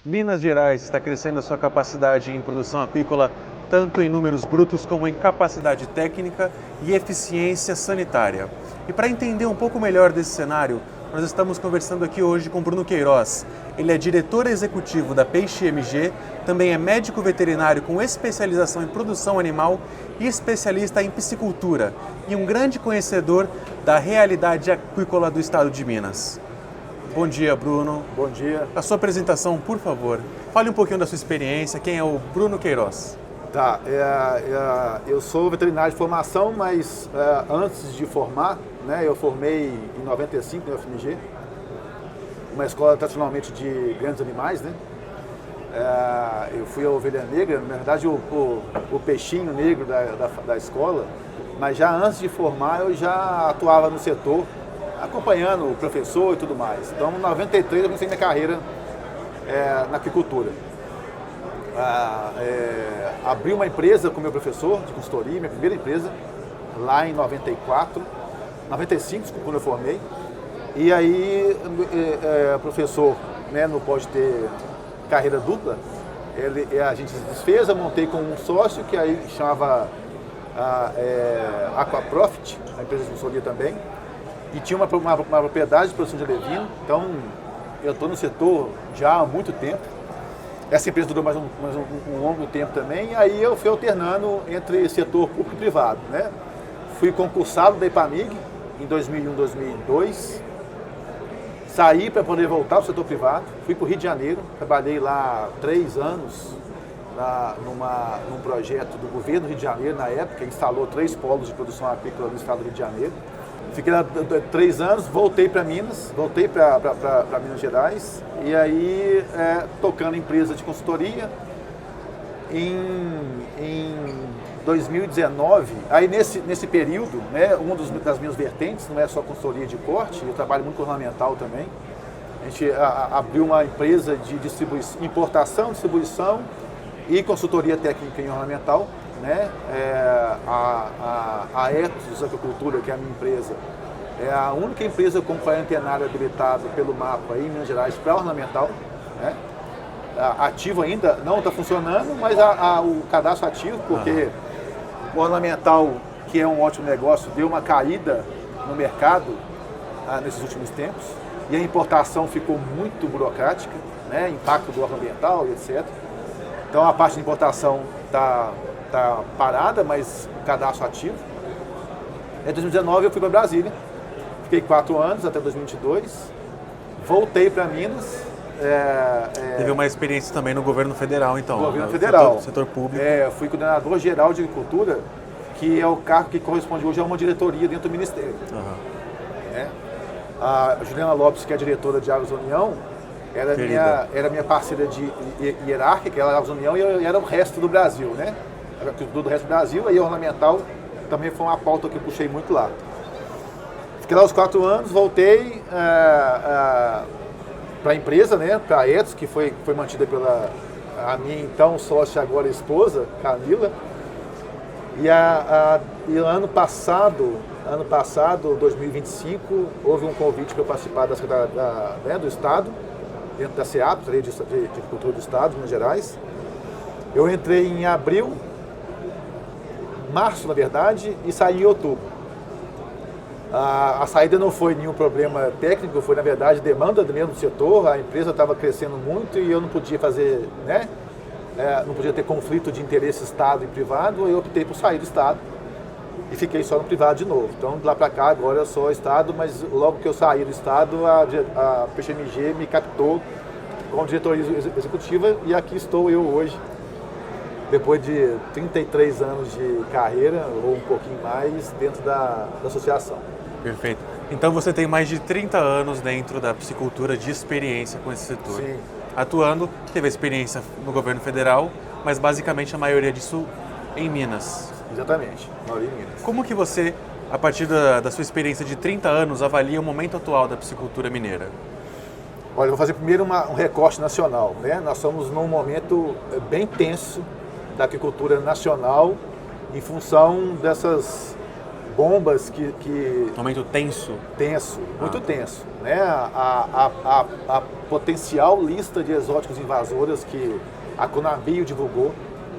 Minas Gerais está crescendo a sua capacidade em produção aquícola, tanto em números brutos como em capacidade técnica e eficiência sanitária. E para entender um pouco melhor desse cenário, nós estamos conversando aqui hoje com Bruno Queiroz. Ele é diretor executivo da Peixe MG, também é médico veterinário com especialização em produção animal e especialista em piscicultura, e um grande conhecedor da realidade aquícola do estado de Minas. Bom dia, Bruno. Bom dia. A sua apresentação, por favor. Fale um pouquinho da sua experiência. Quem é o Bruno Queiroz? Tá, eu sou veterinário de formação, mas antes de formar, né, eu formei em 95 na UFMG, uma escola tradicionalmente de grandes animais, né? Eu fui a ovelha negra, na verdade o peixinho negro da escola, mas já antes de formar eu já atuava no setor, acompanhando o professor e tudo mais. Então, em 93 eu comecei minha carreira na aquicultura. Abri uma empresa com meu professor de consultoria, minha primeira empresa, lá em 95, quando eu formei. E aí, o professor, né, não pode ter carreira dupla, a gente se desfez, eu montei com um sócio, que aí chamava Aquaprofit, a empresa de consultoria também, e tinha uma propriedade de produção de alevino. Então, eu estou no setor já há muito tempo. Essa empresa durou mais um longo tempo também, e aí eu fui alternando entre setor público e privado, né? Fui concursado da IPAMIG em 2001, 2002, saí para poder voltar ao setor privado, fui para o Rio de Janeiro, trabalhei lá 3 anos num projeto do governo do Rio de Janeiro, na época, instalou 3 polos de produção apícola no estado do Rio de Janeiro. Fiquei lá 3 anos, voltei para Minas, voltei para Minas Gerais, e aí tocando empresa de consultoria. Em 2019, aí nesse período, né, das minhas vertentes não é só consultoria de corte, eu trabalho muito com ornamental também. A gente abriu uma empresa de importação, distribuição e consultoria técnica em ornamental. Né? A Ethos Aquicultura, que é a minha empresa, é a única empresa com quarentenário habilitado pelo mapa em Minas Gerais para ornamental. Né? Ativo ainda não está funcionando, mas o cadastro ativo, porque o ornamental, que é um ótimo negócio, deu uma caída no mercado nesses últimos tempos, e a importação ficou muito burocrática, né? Impacto do ornamental e etc. Então a parte de importação está parada, mas cadastro ativo. Em 2019 eu fui para Brasília, fiquei 4 anos, até 2022, voltei para Minas. Teve uma experiência também no governo federal, então. No governo federal. Setor público. Fui coordenador geral de agricultura, que é o cargo que corresponde hoje a uma diretoria dentro do Ministério. Uhum. A Juliana Lopes, que é a diretora de Águas União, era minha parceira hierárquica, ela era Águas União e eu era o resto do Brasil, né? Do resto do Brasil, aí ornamental também foi uma pauta que eu puxei muito lá. Fiquei lá os 4 anos, voltei para a empresa, né, para a Ethos, que foi mantida pela a minha então sócia, agora esposa, Camila. E ano passado, 2025, houve um convite para eu participar da Secretaria do Estado, dentro da SEAP, Secretaria de Agricultura do Estado, de Minas Gerais. Eu entrei em março, na verdade, e saí em outubro. A saída não foi nenhum problema técnico, foi, na verdade, demanda do mesmo setor. A empresa estava crescendo muito e eu não podia fazer, né? Não podia ter conflito de interesse Estado e privado. Eu optei por sair do Estado e fiquei só no privado de novo. Então, de lá para cá, agora eu sou Estado, mas logo que eu saí do Estado, a PXMG me captou como diretoria executiva, e aqui estou eu hoje, depois de 33 anos de carreira, ou um pouquinho mais, dentro da associação. Perfeito. Então você tem mais de 30 anos dentro da piscicultura de experiência com esse setor. Sim. Atuando, teve experiência no governo federal, mas basicamente a maioria disso em Minas. Exatamente, a maioria em Minas. Como que você, a partir da sua experiência de 30 anos, avalia o momento atual da piscicultura mineira? Olha, eu vou fazer primeiro um recorte nacional, né? Nós estamos num momento bem tenso da agricultura nacional, em função bombas que Momento tenso. tenso, muito tenso, né? A potencial lista de exóticos invasoras que a Conabio divulgou,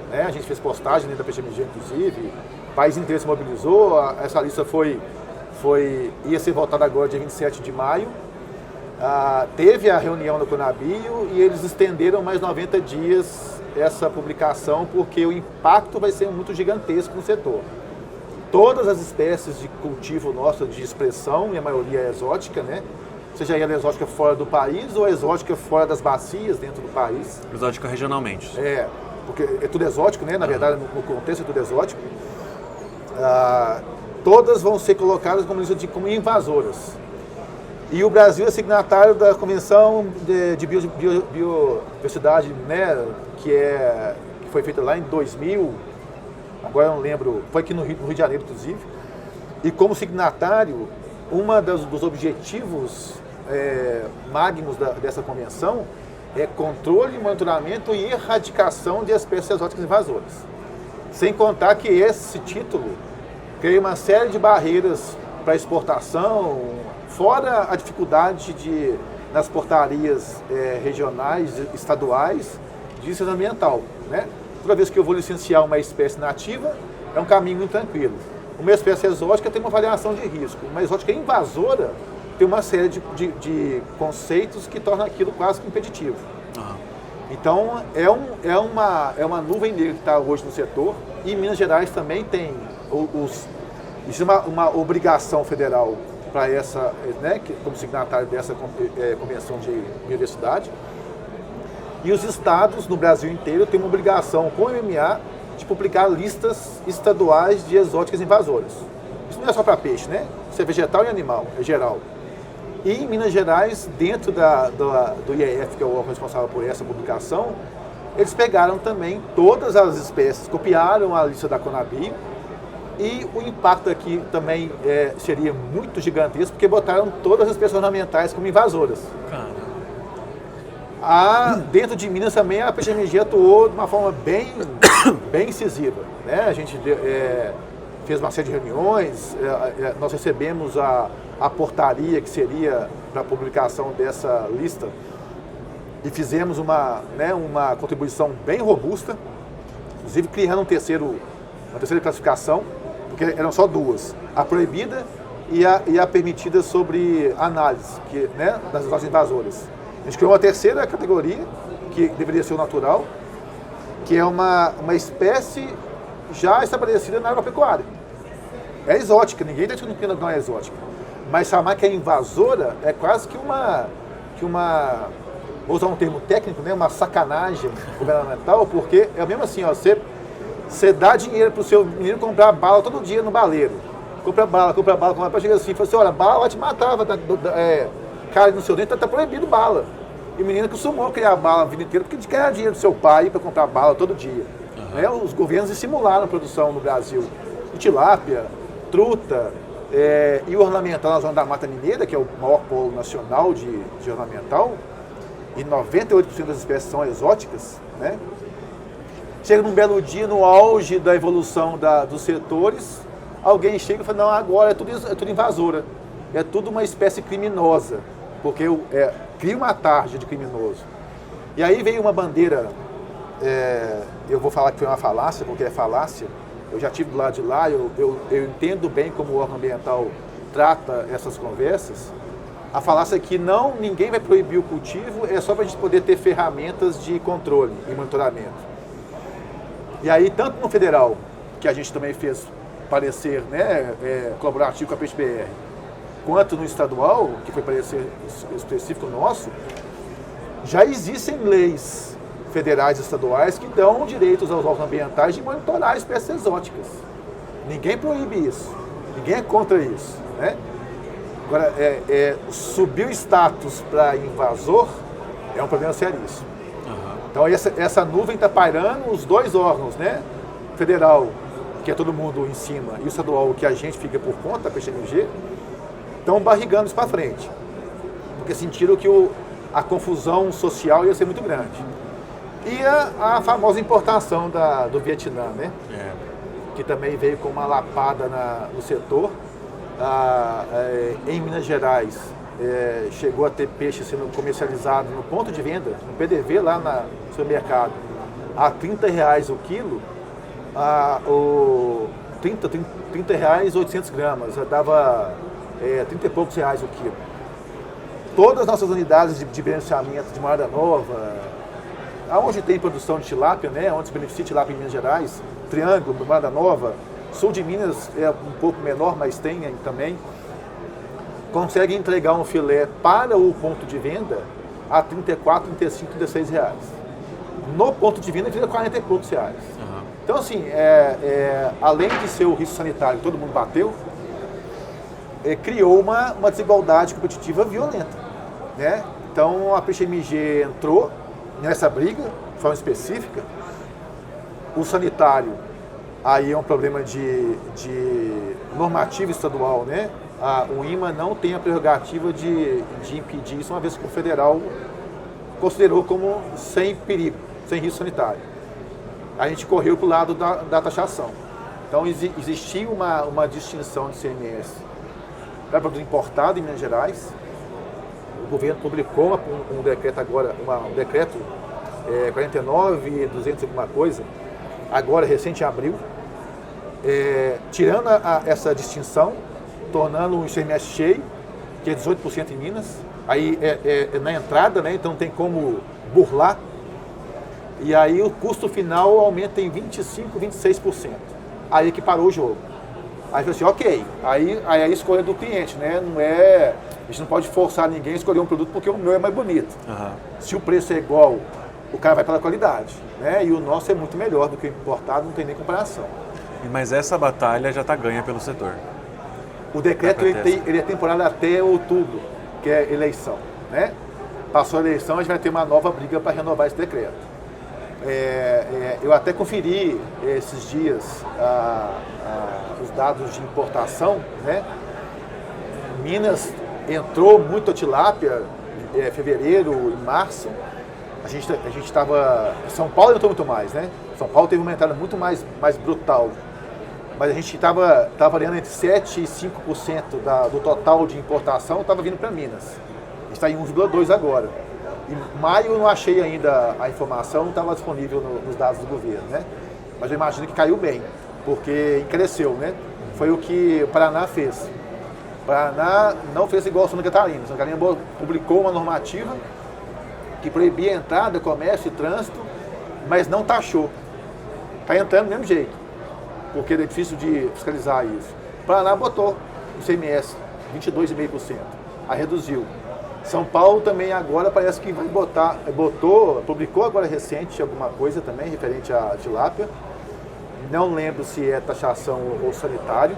né? A gente fez postagem dentro da PXMG, inclusive, o país inteiro se mobilizou, essa lista ia ser votada agora dia 27 de maio, teve a reunião da Conabio e eles estenderam mais 90 dias essa publicação porque o impacto vai ser muito gigantesco no setor. Todas as espécies de cultivo nossa de expressão, e a maioria é exótica, né? Seja ela exótica fora do país ou exótica fora das bacias dentro do país. Exótica regionalmente. Porque é tudo exótico, né? Na verdade, no contexto é tudo exótico. Todas vão ser colocadas como invasoras. E o Brasil é signatário da Convenção de Biodiversidade, né? Que foi feita lá em 2000. Agora eu não lembro, foi aqui no Rio de Janeiro, inclusive. E como signatário, dos objetivos magnus dessa convenção é controle, monitoramento e erradicação de espécies exóticas invasoras. Sem contar que esse título cria uma série de barreiras para exportação, fora a dificuldade nas portarias regionais, estaduais, de licença ambiental, né? Toda vez que eu vou licenciar uma espécie nativa, é um caminho muito tranquilo. Uma espécie exótica tem uma variação de risco. Uma exótica invasora tem uma série de conceitos que tornam aquilo quase que impeditivo. Então, é uma nuvem negra que está hoje no setor. E Minas Gerais também tem isso é uma obrigação federal para essa, né, como signatário dessa Convenção de Biodiversidade. E os estados no Brasil inteiro têm uma obrigação com o MMA de publicar listas estaduais de exóticas invasoras. Isso não é só para peixe, né? Isso é vegetal e animal, é geral. E em Minas Gerais, dentro do IEF, que é o órgão responsável por essa publicação, eles pegaram também todas as espécies, copiaram a lista da Conabio, e o impacto aqui também seria muito gigantesco, porque botaram todas as espécies ornamentais como invasoras. Dentro de Minas também a PXMG atuou de uma forma bem incisiva, né? A gente fez uma série de reuniões, nós recebemos a portaria que seria para a publicação dessa lista e fizemos uma contribuição bem robusta, inclusive criando uma terceira classificação, porque eram só duas, a proibida e a permitida sobre análise, né, das exóticas invasoras. A gente criou uma terceira categoria, que deveria ser o natural, que é uma espécie já estabelecida na agropecuária. É exótica, ninguém está dizendo que não é exótica. Mas chamar que é invasora é quase que uma vou usar um termo técnico, né, uma sacanagem governamental, porque é mesmo assim, você dá dinheiro para o seu menino comprar bala todo dia no baleiro. Compra bala, para chegar assim, fala assim, olha, bala vai te matar, cara no seu dente, está proibido bala. E o menino costumou criar bala a vida inteira porque ganhar dinheiro do seu pai para comprar bala todo dia. Né? Os governos estimularam a produção no Brasil de tilápia, truta e ornamental na zona da Mata Mineira, que é o maior polo nacional de ornamental, e 98% das espécies são exóticas. Né? Chega num belo dia, no auge da evolução dos setores, alguém chega e fala, não, agora é tudo invasora. É tudo uma espécie criminosa, porque cria uma tarja de criminoso. E aí veio uma bandeira, eu vou falar que foi uma falácia, porque é falácia, eu já estive do lado de lá, eu entendo bem como o órgão ambiental trata essas conversas. A falácia é que ninguém vai proibir o cultivo, é só para a gente poder ter ferramentas de controle e monitoramento. E aí, tanto no federal, que a gente também fez parecer, né, colaborativo com a PXBR, quanto no estadual, que foi parecer específico nosso, já existem leis federais e estaduais que dão direitos aos órgãos ambientais de monitorar espécies exóticas. Ninguém proíbe isso, ninguém é contra isso. Né? Agora, subir o status para invasor é um problema seríssimo. Então, essa nuvem está pairando os dois órgãos, né? Federal, que é todo mundo em cima, e o estadual, que a gente fica por conta, a PXMG, estão barrigando isso para frente. Porque sentiram que a confusão social ia ser muito grande. E a famosa importação do Vietnã, né? que também veio com uma lapada no setor. Em Minas Gerais, chegou a ter peixe sendo comercializado no ponto de venda, no PDV lá no supermercado, a R$30 o quilo, R$30, 800 gramas, dava 30 e poucos reais o quilo. Todas as nossas unidades de beneficiamento de Morada Nova, onde tem produção de tilápia, né, onde se beneficia tilápia em Minas Gerais, Triângulo, Morada Nova, sul de Minas é um pouco menor, mas tem também, consegue entregar um filé para o ponto de venda a 34, 35, 36 reais. No ponto de venda, fica 40 e poucos reais. Uhum. Então, assim, além de ser o risco sanitário que todo mundo bateu, criou uma desigualdade competitiva violenta, né? Então, a PXMG entrou nessa briga, de forma específica. O sanitário, aí é um problema de normativa estadual, né? O INMA não tem a prerrogativa de impedir isso, uma vez que o federal considerou como sem perigo, sem risco sanitário. A gente correu para o lado da taxação. Então, existia uma distinção de CMS para produto importado em Minas Gerais. O governo publicou um decreto agora, um decreto 49.200 alguma coisa, agora recente em abril, tirando essa distinção, tornando o ICMS cheio, que é 18% em Minas, aí na entrada, né, então não tem como burlar, e aí o custo final aumenta em 25%, 26%. Aí que parou o jogo. Aí falou assim, ok, aí a escolha do cliente, né? A gente não pode forçar ninguém a escolher um produto porque o meu é mais bonito. Uhum. Se o preço é igual, o cara vai pela qualidade, né? E o nosso é muito melhor do que o importado, não tem nem comparação. Mas essa batalha já está ganha pelo setor. O decreto ele é temporário até outubro, que é eleição, né? Passou a eleição, a gente vai ter uma nova briga para renovar esse decreto. Eu até conferi esses dias os dados de importação, né? Minas entrou muito a tilápia em fevereiro e março. A gente estava... São Paulo entrou muito mais, né? São Paulo teve uma entrada muito mais brutal. Mas a gente estava variando entre 7% e 5% do total de importação, estava vindo para Minas. A gente está em 1,2% agora. Em maio eu não achei ainda a informação, não estava disponível nos dados do governo, né? Mas eu imagino que caiu bem, porque cresceu, né? Foi o que o Paraná fez. O Paraná não fez igual a Santa Catarina. Santa Catarina publicou uma normativa que proibia a entrada, comércio e trânsito, mas não taxou. Está entrando do mesmo jeito, porque é difícil de fiscalizar isso. O Paraná botou o ICMS, 22,5%, aí reduziu. São Paulo também agora parece que vai publicou agora recente alguma coisa também referente à tilápia. Não lembro se é taxação ou sanitário,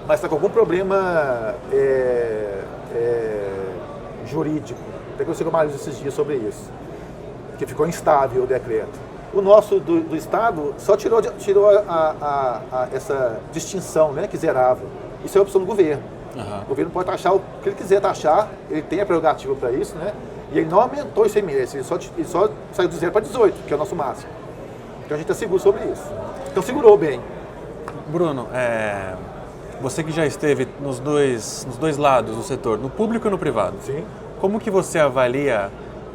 mas está com algum problema jurídico. Até que eu sei mais esses dias sobre isso, que ficou instável o decreto. O nosso do Estado só tirou essa distinção, né, que zerava. Isso é a opção do governo. Uhum. O governo pode taxar o que ele quiser taxar, ele tem a prerrogativa para isso, né? E ele não aumentou o ICMS, ele só saiu do 0 para 18, que é o nosso máximo. Então a gente está seguro sobre isso. Então segurou bem. Bruno, você que já esteve nos dois lados do setor, no público e no privado. Sim. Como que você avalia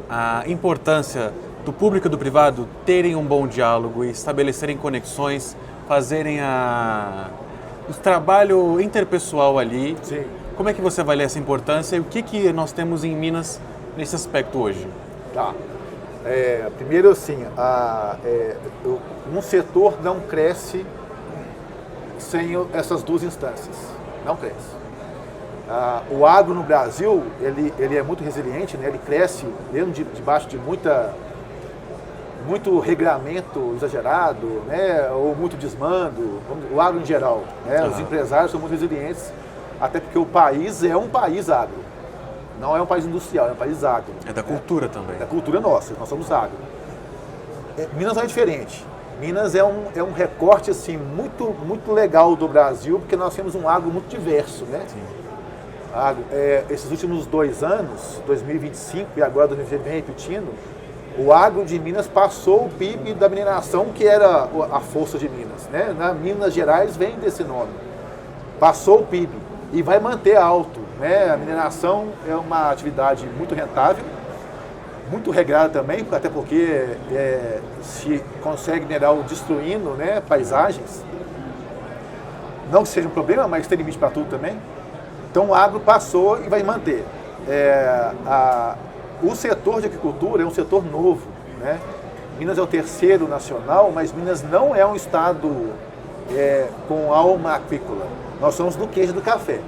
a importância do público e do privado terem um bom diálogo e estabelecerem conexões, fazerem o trabalho interpessoal ali? Sim. Como é que você avalia essa importância e o que nós temos em Minas nesse aspecto hoje? Tá. Primeiro, assim, um setor não cresce sem essas duas instâncias. Não cresce. O agro no Brasil, ele é muito resiliente, né? Ele cresce mesmo debaixo de muito regramento exagerado, né? Ou muito desmando, o agro em geral, né? Os empresários são muito resilientes, até porque o país é um país agro, não é um país industrial, é um país agro. É da cultura também. Da cultura nossa, nós somos agro. Minas não é diferente. Minas é um recorte assim, muito, muito legal do Brasil, porque nós temos um agro muito diverso, né? Sim. Esses últimos 2 anos, 2025 e agora 2020 vem repetindo, O agro de Minas passou o PIB da mineração, que era a força de Minas, né? Na Minas Gerais vem desse nome. Passou o PIB e vai manter alto, né? A mineração é uma atividade muito rentável, muito regrada também, até porque se consegue minerar destruindo, né, paisagens. Não que seja um problema, mas tem limite para tudo também. Então o agro passou e vai manter. O setor de agricultura é um setor novo, né? Minas é o terceiro nacional, mas Minas não é um estado com alma agrícola. Nós somos do queijo e do café.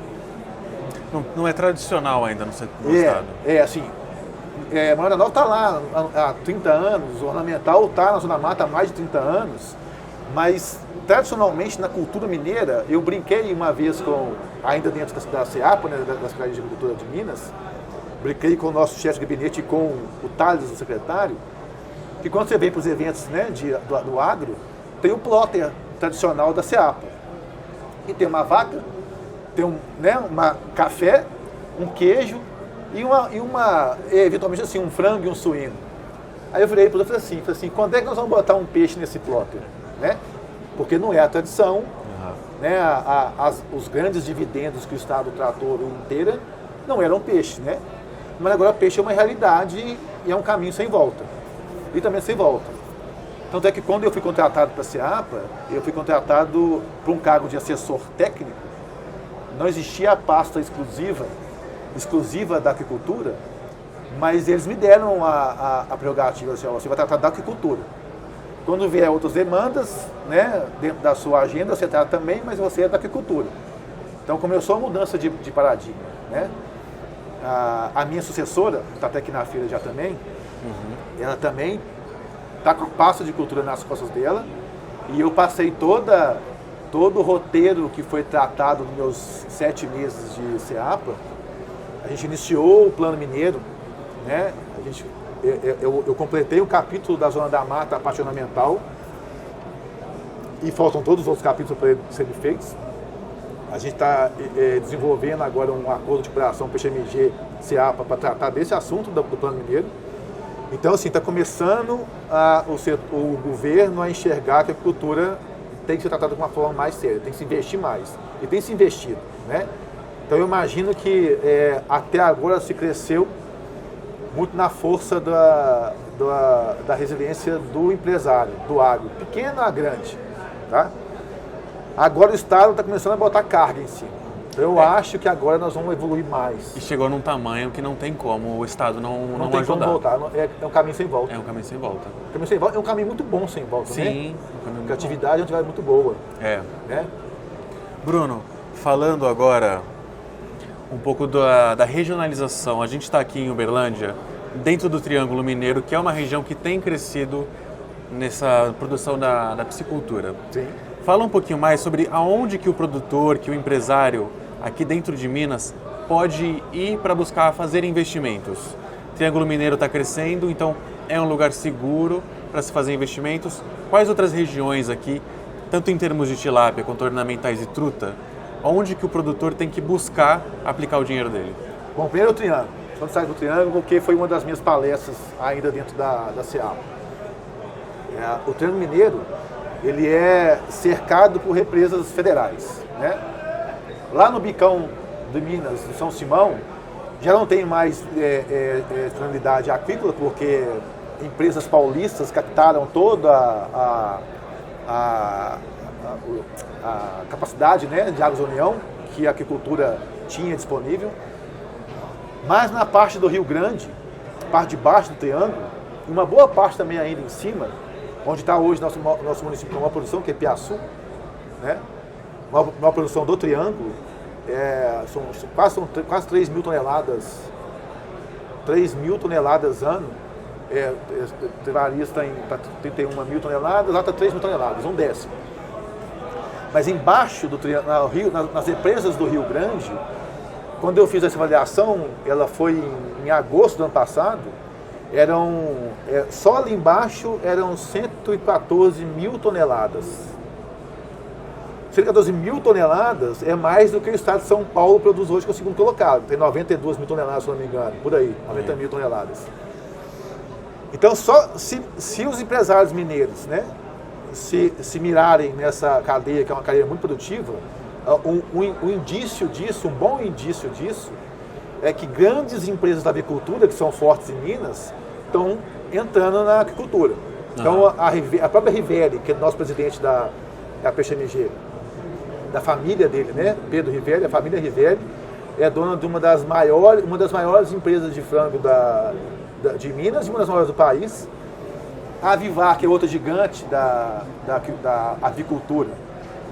Não é tradicional ainda no estado. Assim, Moranova Nova está lá há 30 anos, o ornamental está na Zona Mata há mais de 30 anos, mas tradicionalmente na cultura mineira, eu brinquei uma vez ainda dentro da SEAPA, né, da Secretaria de Agricultura de Minas, brinquei com o nosso chefe de gabinete e com o Thales, o secretário, que quando você vem para os eventos, né, do agro, tem o plotter tradicional da SEAPA. E tem uma vaca, tem uma café, um queijo e eventualmente assim, um frango e um suíno. Aí eu virei para ele e falei assim, quando é que nós vamos botar um peixe nesse plotter? Né? Porque não é a tradição, né? Os grandes dividendos que o Estado tratou a vida inteira não eram peixe, né? Mas agora peixe é uma realidade e é um caminho sem volta. E também sem volta. Tanto é que quando eu fui contratado para a SEAPA, eu fui contratado para um cargo de assessor técnico. Não existia a pasta exclusiva da agricultura, mas eles me deram a prerrogativa, assim, você vai tratar da agricultura. Quando vier outras demandas, né, dentro da sua agenda, você trata também, mas você é da agricultura. Então começou a mudança de paradigma, né? A minha sucessora, está até aqui na feira já também, ela também está com a pasta de cultura nas costas dela, e eu passei todo o roteiro que foi tratado nos meus 7 meses de SEAPA. A gente iniciou o Plano Mineiro, né? Eu completei o capítulo da Zona da Mata, a parte ornamental, e faltam todos os outros capítulos para serem feitos. A gente está desenvolvendo agora um acordo de cooperação com o PXMG SEAPA para tratar desse assunto do Plano Mineiro. Então, assim, está começando o governo a enxergar que a agricultura tem que ser tratada de uma forma mais séria, tem que se investir mais. E tem se investido, né? Então, eu imagino que até agora se cresceu muito na força da resiliência do empresário, do agro, pequeno a grande, tá? Agora o Estado está começando a botar carga em cima. Eu acho que agora nós vamos evoluir mais. E chegou num tamanho que não tem como o Estado não tem ajudar. Como voltar. É um caminho sem volta. É um caminho sem volta. É um caminho muito bom sem volta, né? Sim. Porque a atividade é uma atividade muito boa. Né? Bruno, falando agora um pouco da regionalização. A gente está aqui em Uberlândia, dentro do Triângulo Mineiro, que é uma região que tem crescido nessa produção da piscicultura. Sim. Fala um pouquinho mais sobre aonde que o produtor, que o empresário aqui dentro de Minas pode ir para buscar fazer investimentos. O Triângulo Mineiro está crescendo, então é um lugar seguro para se fazer investimentos. Quais outras regiões aqui, tanto em termos de tilápia quanto ornamentais e truta, onde que o produtor tem que buscar aplicar o dinheiro dele? Bom, primeiro o Triângulo. Quando sai do Triângulo, porque foi uma das minhas palestras ainda dentro da SEAPA. O Triângulo Mineiro, ele é cercado por represas federais, né? Lá no Bicão de Minas, de São Simão, já não tem mais disponibilidade aquícola, porque empresas paulistas captaram toda a capacidade, né, de águas União que a aquicultura tinha disponível. Mas na parte do Rio Grande, parte de baixo do Triângulo, e uma boa parte também ainda em cima, onde está hoje nosso município com uma produção, que é Piaçu, né? Uma produção do Triângulo, são quase 3 mil toneladas, 3 mil toneladas ano, varia está em 31 mil toneladas, lá está 3 mil toneladas, um décimo. Mas embaixo do Triângulo, nas represas do Rio Grande, quando eu fiz essa avaliação, ela foi em agosto do ano passado, só ali embaixo eram 114 mil toneladas. 114 mil toneladas é mais do que o estado de São Paulo produz hoje, que é o segundo colocado. Tem 92 mil toneladas, se não me engano, por aí, 90 mil toneladas. Então, só se os empresários mineiros, né, se mirarem nessa cadeia, que é uma cadeia muito produtiva, um indício disso, um bom indício disso, é que grandes empresas da avicultura, que são fortes em Minas, estão entrando na agricultura. Então, a própria Rivelli, que é o nosso presidente da PXMG, da família dele, né, Pedro Rivelli, a família Rivelli, é dona de uma das maiores empresas de frango de Minas e uma das maiores do país. A Avivar, que é outra gigante da avicultura,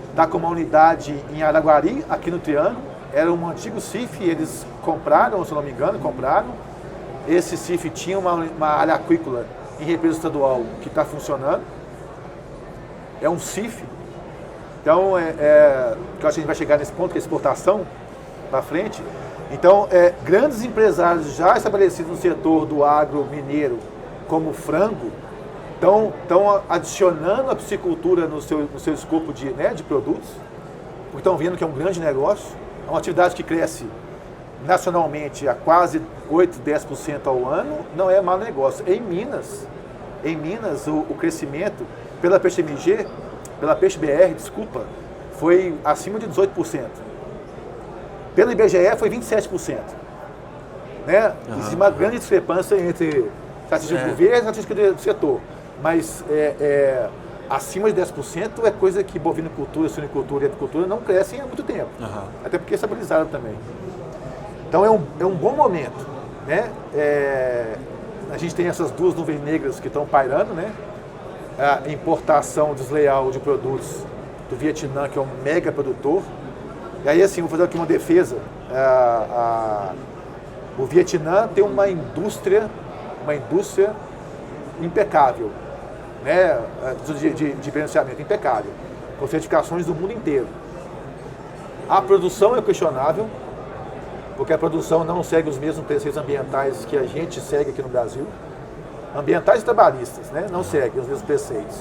está com uma unidade em Araguari, aqui no Triângulo. Era um antigo CIF, eles compraram, se não me engano, Esse CIF tinha uma área aquícola em represa estadual que está funcionando. É um CIF. Então, que eu acho que a gente vai chegar nesse ponto, que é exportação para frente. Então, grandes empresários já estabelecidos no setor do agro mineiro, como frango, estão adicionando a piscicultura no seu escopo de produtos, porque estão vendo que é um grande negócio, é uma atividade que cresce nacionalmente a quase 8, 10% ao ano, não é mau negócio. Em Minas, o crescimento pela PXMG, pela PXBR, foi acima de 18%. Pela IBGE foi 27%. Né? Existe uma grande discrepância entre estatística do governo e estatística do setor. Mas acima de 10% é coisa que bovinocultura, suinicultura e avicultura não crescem há muito tempo. Até porque estabilizaram também. Então é um bom momento. Né? A gente tem essas duas nuvens negras que estão pairando, né? A importação desleal de produtos do Vietnã, que é um mega produtor. E aí, assim, vou fazer aqui uma defesa. O Vietnã tem uma indústria impecável, né? de diferenciamento impecável, com certificações do mundo inteiro. A produção é questionável, porque a produção não segue os mesmos preceitos ambientais que a gente segue aqui no Brasil. Ambientais e trabalhistas, né? Não seguem os mesmos preceitos.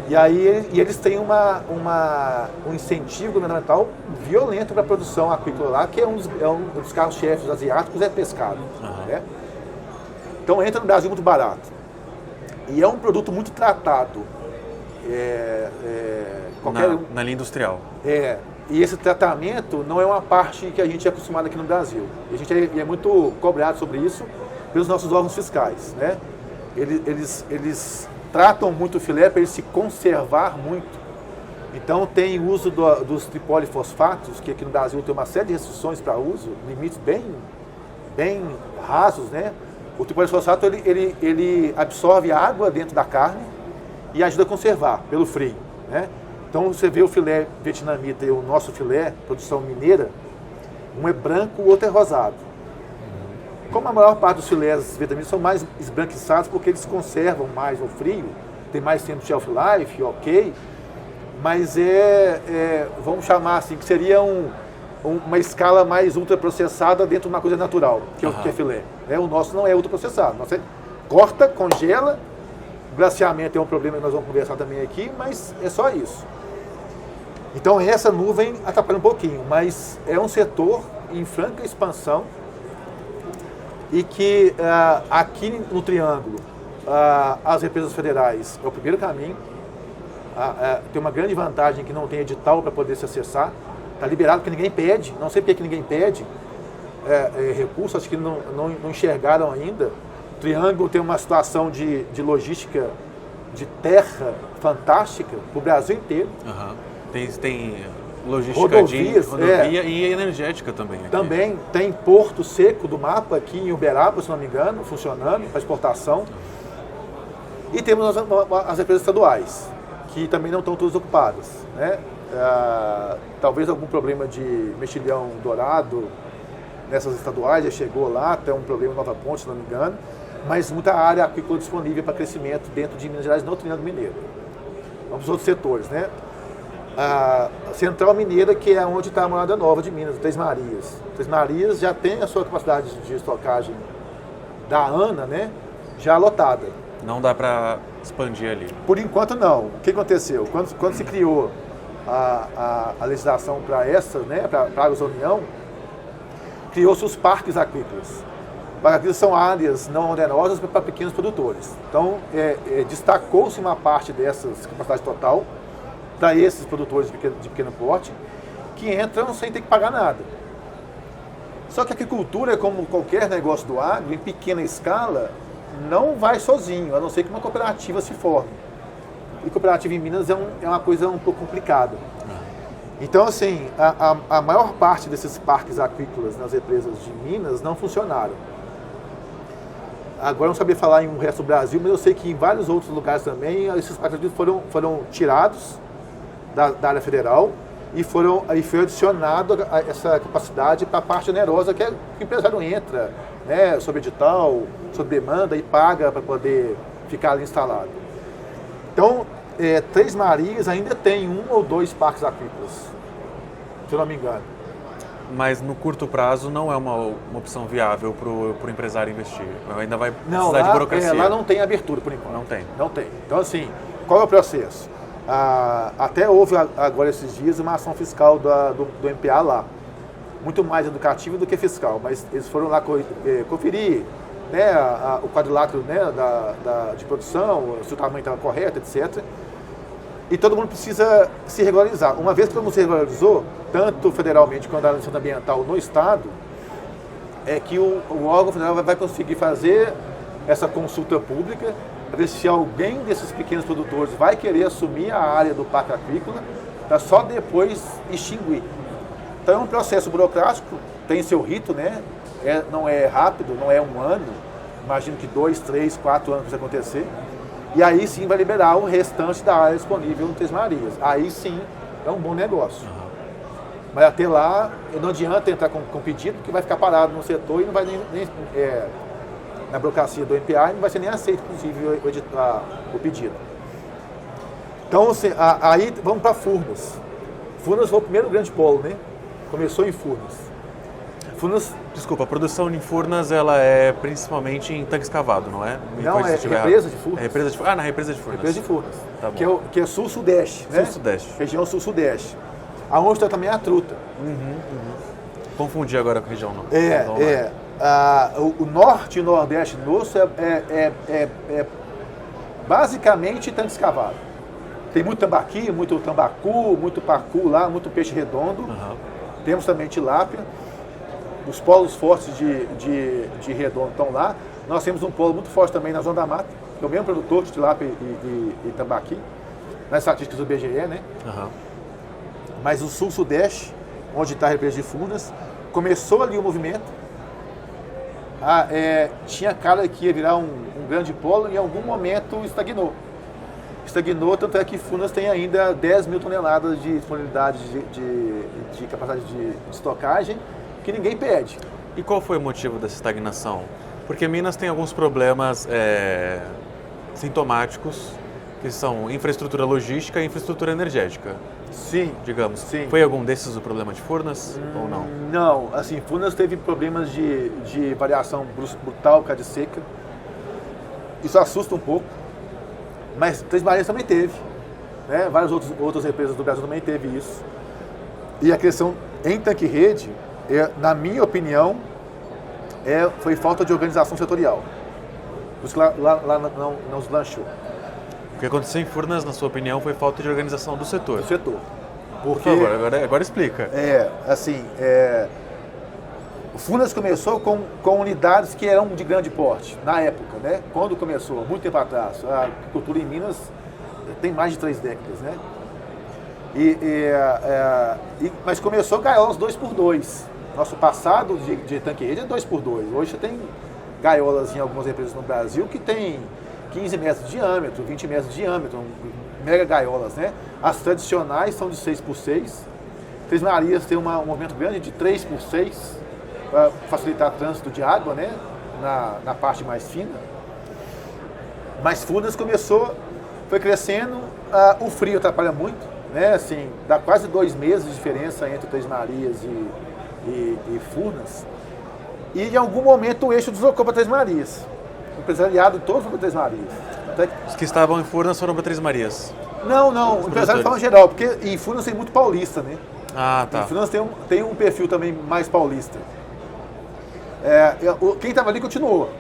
E aí eles têm um incentivo governamental violento para a produção aquícola lá, que é um dos carros-chefes asiáticos, é pescado. Né? Então entra no Brasil muito barato. E é um produto muito tratado. Na linha industrial. E esse tratamento não é uma parte que a gente é acostumado aqui no Brasil. E a gente é muito cobrado sobre isso pelos nossos órgãos fiscais. Né? Eles tratam muito o filé para ele se conservar muito. Então tem uso dos tripolifosfatos, que aqui no Brasil tem uma série de restrições para uso, limites bem rasos, né? O tripolifosfato ele absorve água dentro da carne e ajuda a conservar pelo frio, né? Então você vê o filé vietnamita e o nosso filé, produção mineira, um é branco, o outro é rosado. Como a maior parte dos filés vietnamitas são mais esbranquiçados porque eles conservam mais no frio, tem mais tempo de shelf life, ok, mas vamos chamar assim, que seria uma escala mais ultraprocessada dentro de uma coisa natural, que é filé. O nosso não é ultraprocessado, o nosso corta, congela, glaciamento é um problema que nós vamos conversar também aqui, mas é só isso. Então essa nuvem atrapalha um pouquinho, mas é um setor em franca expansão, e que aqui no Triângulo, as represas federais é o primeiro caminho. Tem uma grande vantagem que não tem edital para poder se acessar. Está liberado porque ninguém pede, não sei porque que ninguém pede recursos, acho que não enxergaram ainda. O Triângulo tem uma situação de logística de terra fantástica para o Brasil inteiro. Tem logística rodovias, de rodovia e energética também. Aqui. Também tem Porto Seco do Mapa aqui em Uberaba, se não me engano, funcionando para exportação. E temos as empresas estaduais, que também não estão todas ocupadas. Né? Talvez algum problema de mexilhão dourado nessas estaduais, já chegou lá, tem um problema em Nova Ponte, se não me engano, mas muita área aquícola disponível para crescimento dentro de Minas Gerais, no Triângulo Mineiro. Vamos aos outros setores, né? A Central Mineira, que é onde está a Morada Nova de Minas, Três Marias. Três Marias já tem a sua capacidade de estocagem da ANA, né, já lotada. Não dá para expandir ali? Por enquanto não. O que aconteceu? Quando se criou a legislação para essas, né, para Águas da União, criou-se os parques aquícolas. Paraclitos são áreas não onerosas para pequenos produtores. Então, destacou-se uma parte dessas capacidade total para esses produtores de pequeno porte, que entram sem ter que pagar nada. Só que a agricultura, como qualquer negócio do agro, em pequena escala, não vai sozinho, a não ser que uma cooperativa se forme. E cooperativa em Minas é uma coisa um pouco complicada. Então, assim, a maior parte desses parques aquícolas nas represas de Minas não funcionaram. Agora não sabia falar em um resto do Brasil, mas eu sei que em vários outros lugares também esses parques foram tirados da área federal e foi adicionado essa capacidade para a parte onerosa que o empresário entra, né, sob edital, sob demanda e paga para poder ficar ali instalado. Então, Três Marias ainda tem 1 ou 2 parques aquícolas, se eu não me engano. Mas no curto prazo não é uma opção viável para o empresário investir. Ainda vai precisar Não, lá, de burocracia. lá não tem abertura por enquanto. Não tem. Não tem. Então, assim, qual é o processo? Até houve agora esses dias uma ação fiscal do MPA lá. Muito mais educativa do que fiscal, mas eles foram lá conferir, né, o quadrilátero, né, de produção, se o tamanho estava correto, etc. E todo mundo precisa se regularizar. Uma vez que todo mundo se regularizou, tanto federalmente quanto a licença ambiental no Estado, é que o órgão federal vai conseguir fazer essa consulta pública para ver se alguém desses pequenos produtores vai querer assumir a área do parque aquícola para só depois extinguir. Então é um processo burocrático, tem seu rito, né? Não é rápido, não é 1 ano, imagino que 2, 3, 4 anos para isso acontecer. E aí sim vai liberar o restante da área disponível no Três Marias. Aí sim é um bom negócio. Mas até lá não adianta entrar com pedido, que vai ficar parado no setor e não vai nem na burocracia do MPA e não vai ser nem aceito, inclusive, o pedido. Então, aí vamos para Furnas. Furnas foi o primeiro grande polo, né? Começou em Furnas. Desculpa, a produção em Furnas ela é principalmente em tanque escavado, não é? Não, é represa de Furnas. Na represa de Furnas. Represa de Furnas, tá bom. Que é sul-sudeste, né? Sul-sudeste. Região sul-sudeste. Aonde está também a truta. Confundi agora com a região não. O norte e nordeste nosso é basicamente tanque escavado. Tem muito tambaqui, muito tambacu, muito pacu lá, muito peixe redondo. Temos também tilápia. Os polos fortes de redondo estão lá. Nós temos um polo muito forte também na Zona da Mata, que é o mesmo produtor de tilápia e tambaqui, nas estatísticas do BGE, né? Mas o sul-sudeste, onde está a represa de Furnas, começou ali o movimento. Tinha cara que ia virar um grande polo e em algum momento estagnou. Tanto é que Furnas tem ainda 10 mil toneladas de disponibilidade de capacidade de estocagem, que ninguém pede. E qual foi o motivo dessa estagnação? Porque Minas tem alguns problemas sintomáticos, que são infraestrutura logística e infraestrutura energética. Sim. Digamos. Sim. Foi algum desses o problema de Furnas ou não? Não. Assim, Furnas teve problemas de variação brutal, por causa de seca. Isso assusta um pouco. Mas Três Marias também teve. Né? Várias outras represas do Brasil também teve isso. E a questão em tanque-rede, na minha opinião, foi falta de organização setorial. Por isso que lá não se lanchou. O que aconteceu em Furnas, na sua opinião, foi falta de organização do setor? Do setor. Porque, por favor, agora explica. Furnas começou com unidades que eram de grande porte, na época, né? Quando começou, muito tempo atrás. A agricultura em Minas tem mais de 3 décadas, né? Mas começou gaiolas 2x2. Nosso passado de tanque-rede é 2x2. Hoje você tem gaiolas em algumas empresas no Brasil que tem 15 metros de diâmetro, 20 metros de diâmetro, mega gaiolas, né? As tradicionais são de 6x6. Três Marias tem um movimento grande de 3x6 para facilitar o trânsito de água, né? Na parte mais fina. Mas Furnas foi crescendo, o frio atrapalha muito, né? Assim, dá quase 2 meses de diferença entre Três Marias e Furnas. E em algum momento o eixo deslocou para Três Marias. O empresariado todo foi para Três Marias. Os que estavam em Furnas foram para Três Marias? Não, o empresário fala em geral, porque em Furnas tem muito paulista, né? Ah, tá. Em Furnas tem um perfil também mais paulista. Quem estava ali continuou.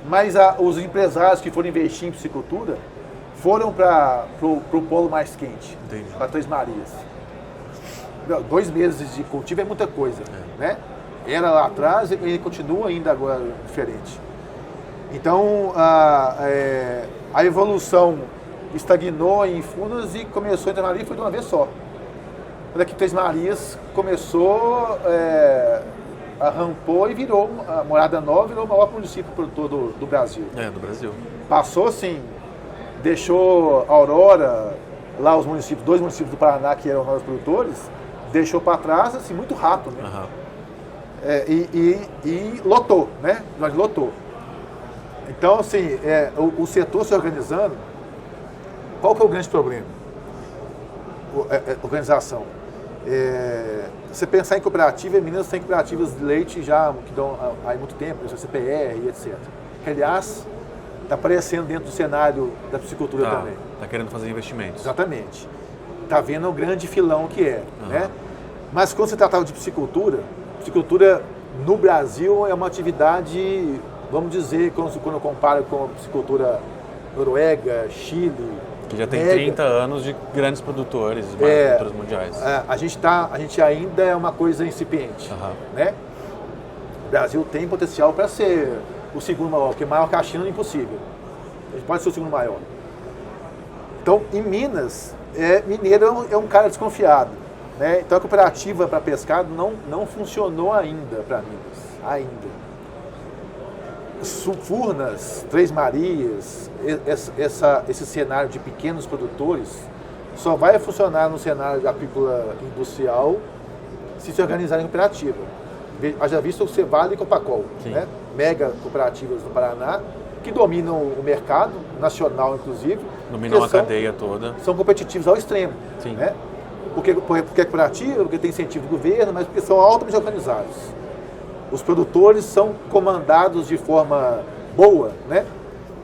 Mas os empresários que foram investir em piscicultura foram para o polo mais quente, para Três Marias. 2 meses de cultivo é muita coisa, né? Era lá atrás e continua ainda agora diferente. Então, a evolução estagnou em Furnas e começou em Três Marias foi de uma vez só. Quando aqui Três Marias começou, arrampou e virou, a Morada Nova virou o maior município produtor do Brasil. Do Brasil. Passou assim, deixou Aurora, lá os municípios, 2 municípios do Paraná que eram maiores produtores, deixou para trás assim, muito rápido, né? E lotou, né? Nós lotou. Então, assim, o setor se organizando, qual que é o grande problema? Organização. Você pensar em cooperativa, em Minas tem cooperativas de leite já que dão há muito tempo, CPR e etc. Que, aliás, está aparecendo dentro do cenário da piscicultura também. Está querendo fazer investimentos. Exatamente. Está vendo o grande filão que é. Né? Mas quando se tratava de piscicultura no Brasil é uma atividade, vamos dizer, quando eu comparo com a piscicultura Noruega, Chile... Que já tem 30 anos de grandes produtores, produtores mundiais. A gente ainda é uma coisa incipiente. Né? O Brasil tem potencial para ser o segundo maior, porque maior que a China é impossível. A gente pode ser o segundo maior. Então, em Minas, mineiro é um cara desconfiado. Né? Então, a cooperativa para pescado não funcionou ainda para Minas. Ainda. Furnas, Três Marias, esse cenário de pequenos produtores só vai funcionar no cenário de apícola industrial se organizarem em cooperativa. Haja visto o Cevale e Copacol, né? Mega cooperativas no Paraná, que dominam o mercado nacional, inclusive. Dominam a cadeia toda. São competitivos ao extremo. Né? Porque é cooperativa, porque tem incentivo do governo, mas porque são altamente organizados. Os produtores são comandados de forma boa, né?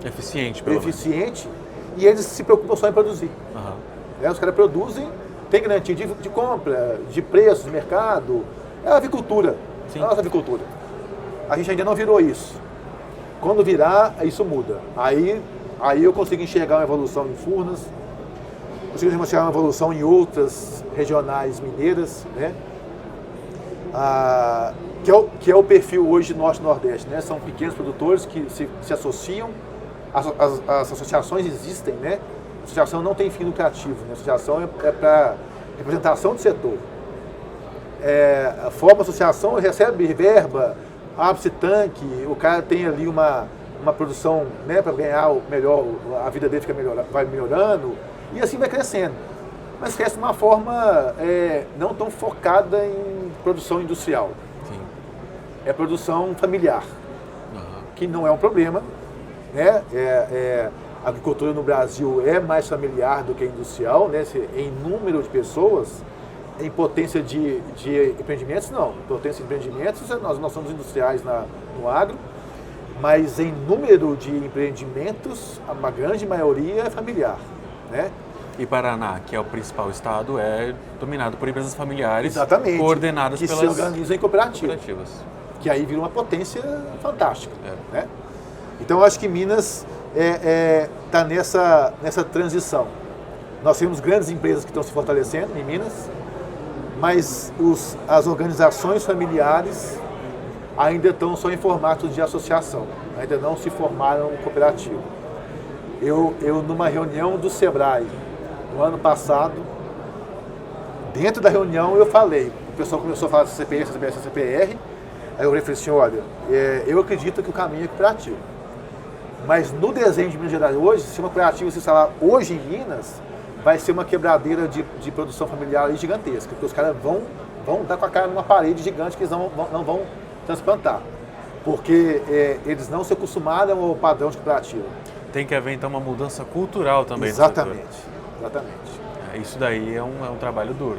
Eficiente, pelo menos. Eficiente, e eles se preocupam só em produzir. Os caras produzem, tem garantia de compra, de preço, de mercado. É a avicultura, a nossa avicultura. A gente ainda não virou isso. Quando virar, isso muda. Aí eu consigo enxergar uma evolução em Furnas, consigo enxergar uma evolução em outras regionais mineiras, né? Que é o perfil hoje Norte-Nordeste, né? São pequenos produtores que se associam, as associações existem, né? A associação não tem fim lucrativo, né? A associação é para representação do setor. Forma a associação, recebe verba, abre-se tanque, o cara tem ali uma produção, né, para ganhar melhor, a vida dele vai melhorando, e assim vai crescendo. Mas cresce de uma forma não tão focada em produção industrial. É produção familiar, que não é um problema, né? A agricultura no Brasil é mais familiar do que industrial, né? Em número de pessoas, em potência de empreendimentos, não. Em potência de empreendimentos, nós somos industriais no agro, mas em número de empreendimentos, a grande maioria é familiar, né? E Paraná, que é o principal estado, é dominado por empresas familiares. Exatamente, coordenadas que pelas se organizam em cooperativas. Que aí vira uma potência fantástica. Né? Então, eu acho que Minas está nessa transição. Nós temos grandes empresas que estão se fortalecendo em Minas, mas as organizações familiares ainda estão só em formato de associação, ainda não se formaram cooperativa. Eu numa reunião do Sebrae, no ano passado, dentro da reunião eu falei, o pessoal começou a falar de CPR, aí eu falei assim, olha, eu acredito que o caminho é cooperativo. Mas no desenho de Minas Gerais hoje, se uma cooperativa se instalar hoje em Minas, vai ser uma quebradeira de produção familiar gigantesca, porque os caras vão dar com a cara numa parede gigante que eles não vão transplantar, porque eles não se acostumaram ao padrão de cooperativa. Tem que haver então uma mudança cultural também. Exatamente. Isso daí é um trabalho duro.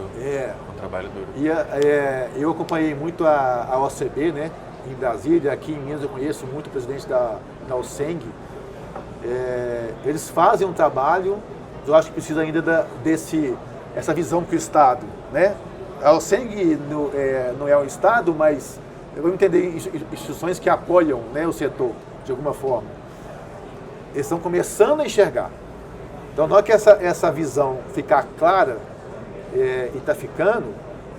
Um trabalho duro. E eu acompanhei muito a OCB, né, em Brasília, aqui em Minas eu conheço muito o presidente da OCENG. Eles fazem um trabalho, eu acho que precisa ainda essa visão que o Estado, né? A OCENG não é um Estado, mas vamos entender instituições que apoiam, né, o setor, de alguma forma. Eles estão começando a enxergar. Então, na hora que essa visão ficar clara e está ficando,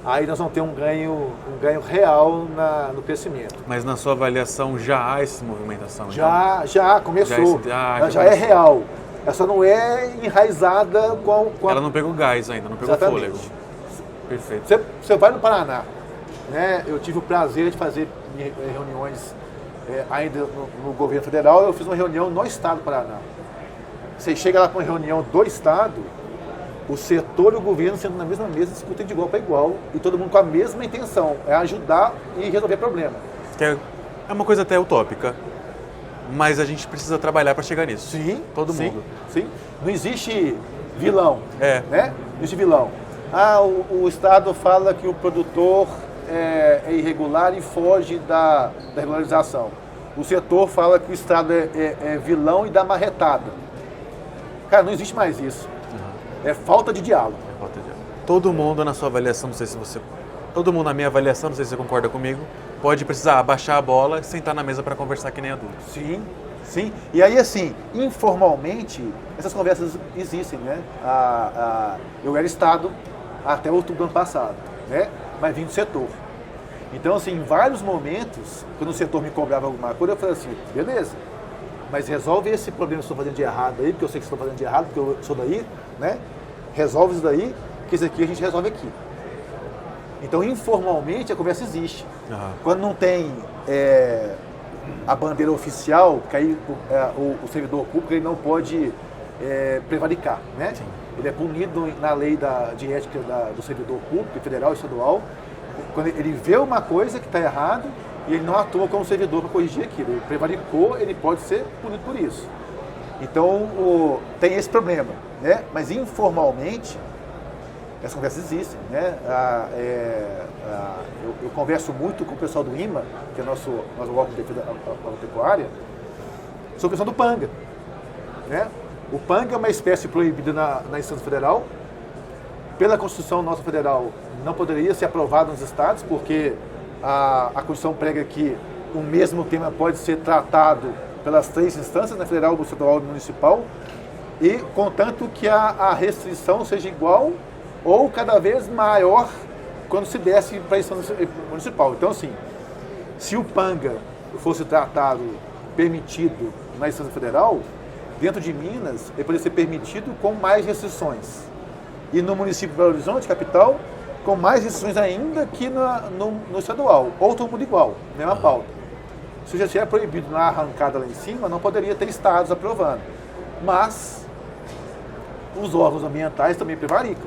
aí nós vamos ter um ganho real no crescimento. Mas na sua avaliação já há essa movimentação? Já começou. Já é real. Essa não é enraizada com a... Ela não pegou gás ainda, não pegou Exatamente. fôlego. Perfeito. Você vai no Paraná, né? Eu tive o prazer de fazer reuniões ainda no governo federal. Eu fiz uma reunião no estado do Paraná. Você chega lá para uma reunião do estado, o setor e o governo sendo na mesma mesa, discutem de igual para igual e todo mundo com a mesma intenção, é ajudar e resolver problema. Que é uma coisa até utópica, mas a gente precisa trabalhar para chegar nisso. Sim. Todo mundo. Sim. Não existe vilão, É. né? Não existe vilão. O Estado fala que o produtor é irregular e foge da regularização. O setor fala que o Estado é vilão e dá marretada. Cara, não existe mais isso. É falta de diálogo. Todo mundo na sua avaliação, não sei se você... Todo mundo na minha avaliação, não sei se você concorda comigo, pode precisar abaixar a bola e sentar na mesa para conversar que nem adulto. Sim, sim. E aí, assim, informalmente, essas conversas existem, né? Eu era Estado até outubro do ano passado, né? Mas vim do setor. Então, assim, em vários momentos, quando o setor me cobrava alguma coisa, eu falei assim, beleza, mas resolve esse problema que eu estou fazendo de errado aí, porque eu sei que estou fazendo de errado, porque eu sou daí, né? Resolve isso daí, que isso aqui a gente resolve aqui. Então, informalmente, a conversa existe. Uhum. Quando não tem a bandeira oficial, que aí o servidor público ele não pode prevaricar, né? Sim. Ele é punido na lei de ética do servidor público, federal e estadual, quando ele vê uma coisa que está errado e ele não atua como servidor para corrigir aquilo. Ele prevaricou, ele pode ser punido por isso. Então, tem esse problema, né? Mas informalmente, essas conversas existem, né? Eu converso muito com o pessoal do IMA, que é nosso órgão de defesa agropecuária, sobre a questão do panga, né? O panga é uma espécie proibida na instância federal. Pela Constituição nossa federal, não poderia ser aprovada nos estados, porque a Constituição prega que o mesmo tema pode ser tratado pelas 3 instâncias, na federal, estadual e municipal, e contanto que a restrição seja igual ou cada vez maior quando se desce para a instância municipal. Então, assim, se o panga fosse tratado, permitido na instância federal, dentro de Minas, ele poderia ser permitido com mais restrições. E no município de Belo Horizonte, capital, com mais restrições ainda que no estadual. Ou todo mundo igual, mesma pauta. Se já tiver proibido na arrancada lá em cima, não poderia ter estados aprovando. Mas os órgãos ambientais também prevaricam,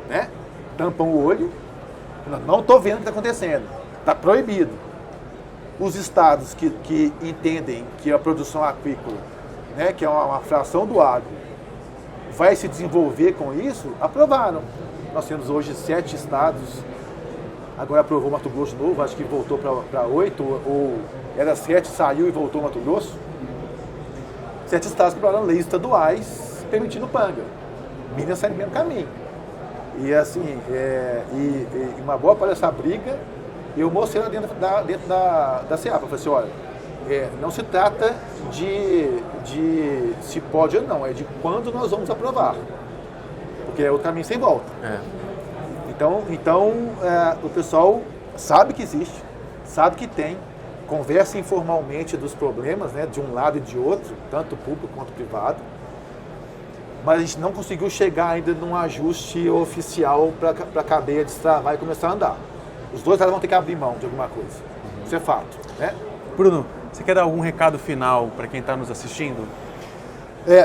né? Tampam o olho, não estou vendo o que está acontecendo, está proibido. Os estados que entendem que a produção aquícola, né, que é uma fração do agro, vai se desenvolver com isso, aprovaram. Nós temos hoje 7 estados, agora aprovou Mato Grosso de novo, acho que voltou para 8, ou era 7, saiu e voltou Mato Grosso. 7 estados que aprovaram leis estaduais permitindo panga. Minas sai no mesmo caminho. E assim, uma boa parte dessa briga, eu mostrei lá dentro da CEAPA. Eu falei assim, olha, não se trata de se pode ou não, é de quando nós vamos aprovar. Porque é o caminho sem volta. Então o pessoal sabe que existe, sabe que tem, conversa informalmente dos problemas, né, de um lado e de outro, tanto público quanto privado, mas a gente não conseguiu chegar ainda num ajuste oficial para a cadeia destravar e começar a andar. Os dois lados vão ter que abrir mão de alguma coisa. Isso é fato, né? Bruno, você quer dar algum recado final para quem está nos assistindo?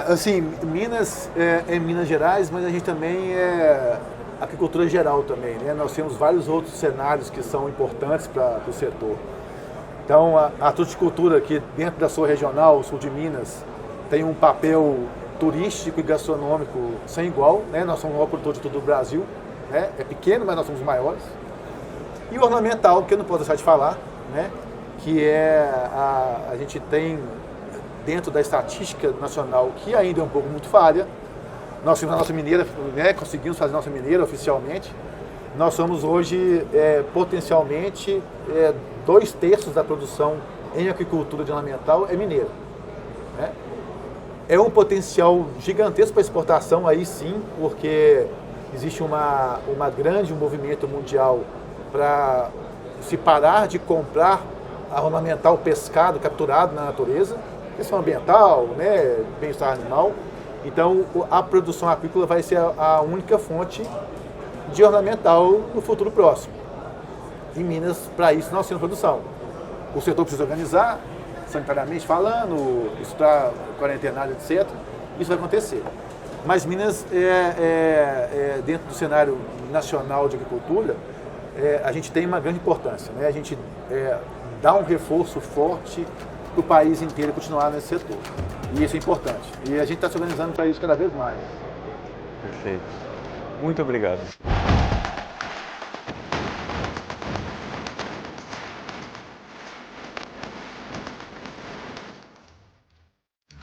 Assim, Minas é Minas Gerais, mas a gente também é agricultura geral também, né? Nós temos vários outros cenários que são importantes para o setor. Então, a fruticultura aqui dentro da sua regional, sul de Minas, tem um papel turístico e gastronômico sem igual, né? Nós somos o maior produtor de todo o Brasil, né? É pequeno, mas nós somos os maiores. E o ornamental, que eu não posso deixar de falar, né? Que a gente tem dentro da estatística nacional, que ainda é um pouco muito falha. Nós temos a nossa mineira, né? Conseguimos fazer a nossa mineira oficialmente, Nós somos hoje, potencialmente, 2/3 da produção em aquicultura de ornamental é mineira. Né? É um potencial gigantesco para exportação, aí sim, porque existe um movimento mundial para se parar de comprar a ornamental pescado, capturado na natureza, questão ambiental, né, bem-estar animal. Então, a produção apícola vai ser a única fonte de ornamental no futuro próximo. Em Minas, para isso, nós temos produção. O setor precisa organizar, sanitariamente falando, estudar quarentenário, etc. Isso vai acontecer. Mas Minas, dentro do cenário nacional de agricultura, a gente tem uma grande importância. Né? A gente dá um reforço forte para o país inteiro continuar nesse setor. E isso é importante. E a gente está se organizando para isso cada vez mais. Perfeito. Muito obrigado.